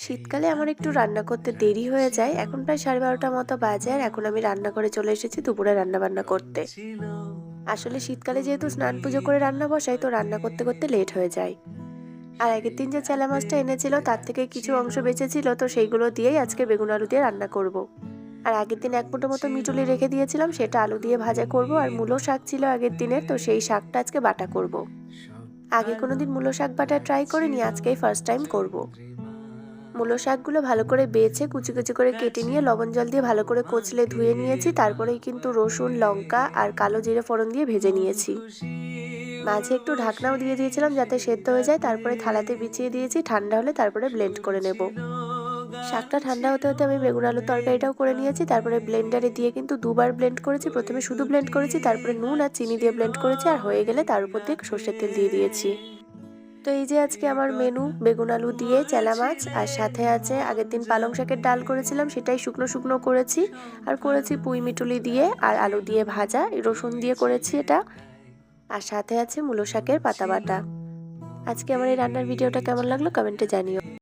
শীতকালে আমার একটু রান্না করতে দেরি হয়ে যায়। এখন প্রায় 12:30 মতো বাজে আর এখন আমি রান্নাঘরে চলে এসেছি দুপুরে রান্নাবান্না করতে। আসলে শীতকালে যেহেতু স্নান পুজো করে রান্না বসাই তো রান্না করতে করতে লেট হয়ে যায়। আর আগের দিন যে চেলা মাছটা এনেছিল তার থেকে কিছু অংশ বেঁচেছিল তো সেইগুলো দিয়েই আজকে বেগুন আলু দিয়ে রান্না করব। আর আগের দিন এক মুঠো মতো মিটুলি রেখে দিয়েছিলাম, সেটা আলু দিয়ে ভাজা করব। আর মূলো শাক ছিল আগের দিনের, তো সেই শাকটা আজকে বাটা করব। আগে কোনোদিন মূলো শাক বাটা ট্রাই করিনি, আজকেই ফার্স্ট টাইম করব। মূলো শাকগুলো ভালো করে বেছে কুচি কুচি করে কেটে নিয়ে লবণ জল দিয়ে ভালো করে কচলে ধুয়ে নিয়েছি। তারপরেই কিন্তু রসুন, লঙ্কা আর কালো জিরে ফোড়ন দিয়ে ভেজে নিয়েছি। মাঝে একটু ঢাকনাও দিয়ে দিয়েছিলাম যাতে সেদ্ধ হয়ে যায়। তারপরে থালাতে বিছিয়ে দিয়েছি, ঠান্ডা হলে তারপরে ব্লেন্ড করে নেব। শাকটা ঠান্ডা হতে হতে আমি বেগুন আলুর তরকারিটাও করে নিয়েছি। তারপরে ব্লেন্ডারে দিয়ে কিন্তু দুবার ব্লেন্ড করেছি। প্রথমে শুধু ব্লেন্ড করেছি, তারপরে নুন আর চিনি দিয়ে ব্লেন্ড করেছি, আর হয়ে গেলে তার উপর দিয়ে সর্ষের তেল দিয়ে দিয়েছি। তো এই যে আজকে আমার মেনু বেগুন আলু দিয়ে চেলা মাছ, আর সাথে আছে আগের দিন পালং শাকের ডাল করেছিলাম সেটাই শুকনো শুকনো করেছি, আর করেছি পুঁই মিটুলি দিয়ে আর আলু দিয়ে ভাজা, রসুন দিয়ে করেছি এটা। আর সাথে আছে মূলো শাকের পাতা বাটা। আজকে আমার এই রান্নার ভিডিওটা কেমন লাগলো কমেন্টে জানিও।